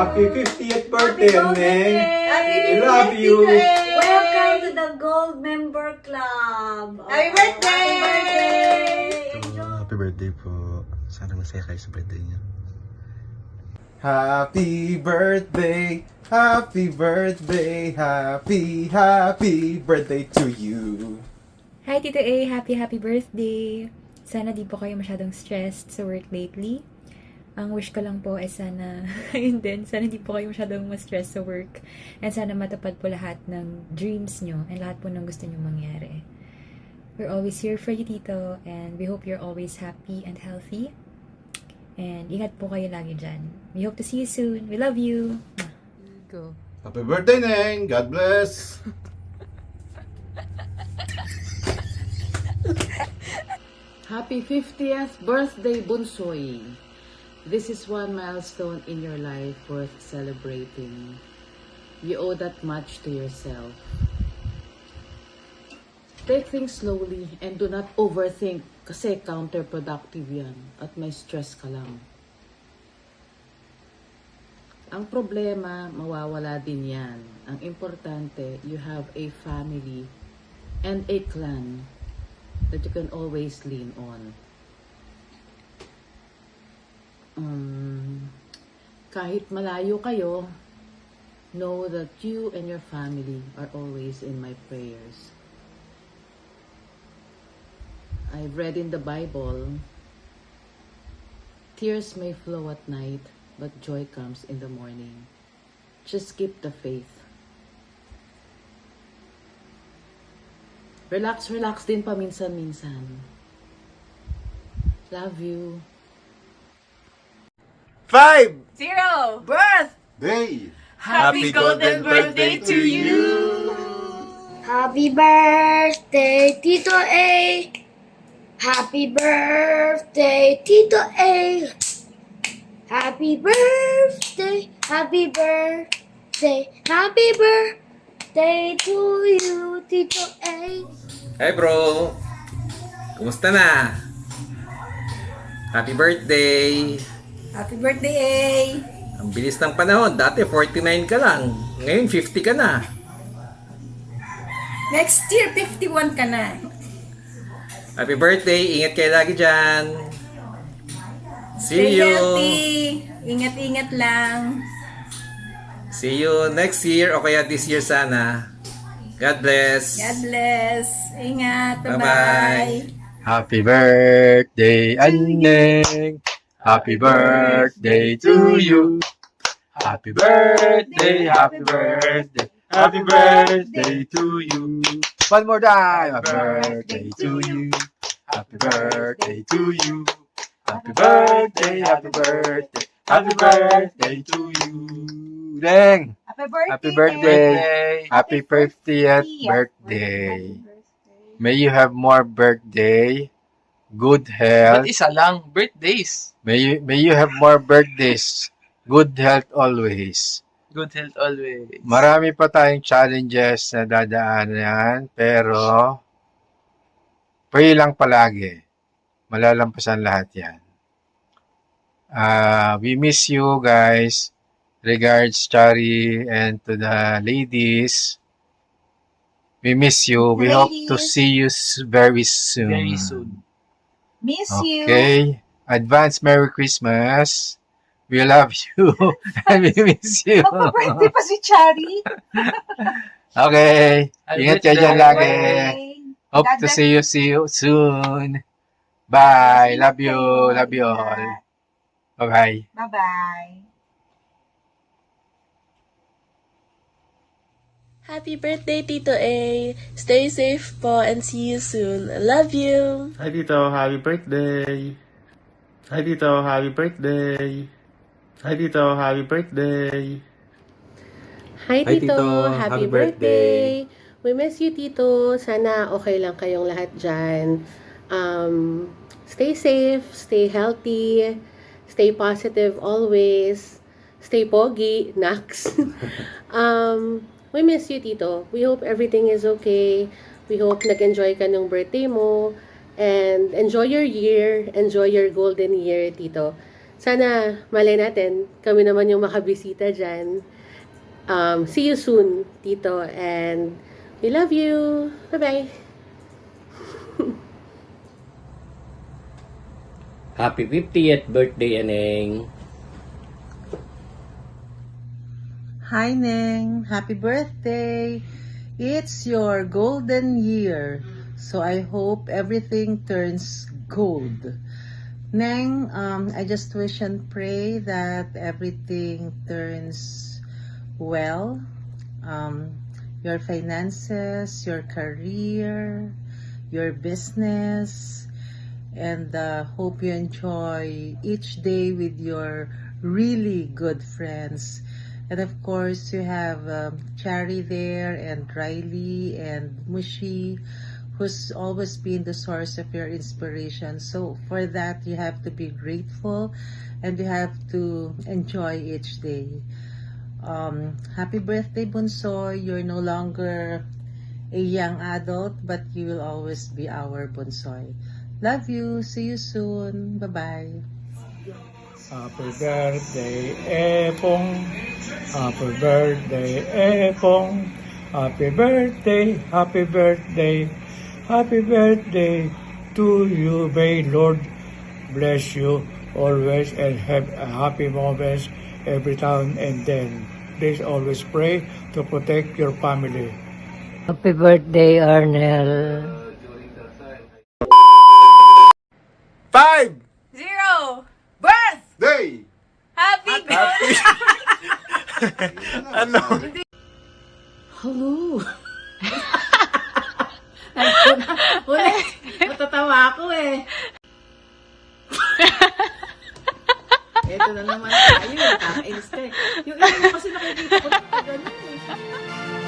Happy 50th birthday, Neng! Happy I love you! Welcome to the Gold Member Club. Happy birthday! Happy birthday! Enjoy. Happy birthday po. Sana masaya kayo sa birthday niyo. Happy birthday! Happy birthday! Happy birthday to you! Hi Tito A! Happy birthday! Sana di po kayo masyadong stressed sa work lately. Ang wish ko lang po ay sana, ayun din, sana di po kayo masyadong ma-stress sa work. And sana matupad po lahat ng dreams nyo and lahat po ng gusto nyo mangyari. We're always here for you, Tito. And we hope you're always happy and healthy. And ingat po kayo lagi dyan. We hope to see you soon. We love you! Go. Happy birthday, Neng! God bless! Happy 50th birthday, Bunsoy! This is one milestone in your life worth celebrating. You owe that much to yourself. Take things slowly and do not overthink kasi counterproductive yan at may stress ka lang. Ang problema, mawawala din yan. Ang importante, you have a family and a clan that you can always lean on. Kahit malayo kayo, know that you and your family are always in my prayers. I've read in the Bible, tears may flow at night, but joy comes in the morning. Just keep the faith. Relax din paminsan-minsan. Love you. 5! 0. Birth! Day! Happy golden birthday to you! Happy birthday, Tito A! Happy birthday, Tito A! Happy birthday, happy birthday, happy birthday to you, Tito A! Hey bro! Kumusta na? Happy birthday! Happy birthday, A! Ang bilis ng panahon. Dati 49 ka lang. Ngayon 50 ka na. Next year, 51 ka na. Happy birthday! Ingat kayo lagi dyan. Stay See you! healthy. Ingat-ingat lang. See you next year o kaya this year sana. God bless! God bless. Ingat. Bye-bye. Bye-bye. Happy birthday, Neng! Happy birthday to you! Happy birthday, happy birthday, happy birthday to you! One more time! Happy birthday to you! Happy birthday to you! Happy birthday, happy birthday, happy birthday to you! Neng! Happy birthday! Happy 50th birthday! May you have more birthday, good health. Ba't isa lang? Birthdays. May you have more birthdays, good health always. Good health always. Marami pa tayong challenges na dadaanan, pero pray lang palagi. Malalampasan lahat yan. We miss you guys. Regards, Chari, and to the ladies. We miss you. We hope to see you very soon. Very soon. Miss you! Okay. Advance Merry Christmas. We love you. And we miss you. Magpa-birthday pa si Chari. Okay. Ingat kayo dyan lagi. Hope God to bless see you soon. Bye. Love you. Love you all. Bye-bye. Bye-bye. Happy birthday, Tito A! Stay safe po and see you soon. I love you! Hi Tito, happy birthday! Hi Tito, happy birthday! Hi Tito, happy birthday! Hi Tito, happy birthday! We miss you, Tito. Sana okay lang kayong lahat dyan. Stay safe, stay healthy, stay positive always, stay pogi, Nax. We miss you, Tito. We hope everything is okay. We hope nag-enjoy ka ng birthday mo. And enjoy your year. Enjoy your golden year, Tito. Sana, malay natin, kami naman yung makabisita dyan. See you soon, Tito, and we love you. Bye-bye. Happy 50th birthday, Eneng. Hi, Neng. Happy birthday. It's your golden year. So I hope everything turns gold. Neng, I just wish and pray that everything turns well. Your finances, your career, your business, and hope you enjoy each day with your really good friends. And of course, you have Chari there, and Riley, and Mushi, who's always been the source of your inspiration. So for that, you have to be grateful, and you have to enjoy each day. Happy birthday, Bunsoy. You're no longer a young adult, but you will always be our Bunsoy. Love you. See you soon. Bye-bye. Happy birthday, Epong. Happy birthday, Epong. Happy birthday, happy birthday, happy birthday to you. May Lord bless you always and have a happy moments every time and then. Please always pray to protect your family. Happy birthday, Arnel. 5 0. Birthday. Happy ano? Hello. Natatawa ako eh. Ito na naman tayo. Nakakainis ka eh. Yung iba mo kasi nakikita ko ganun eh.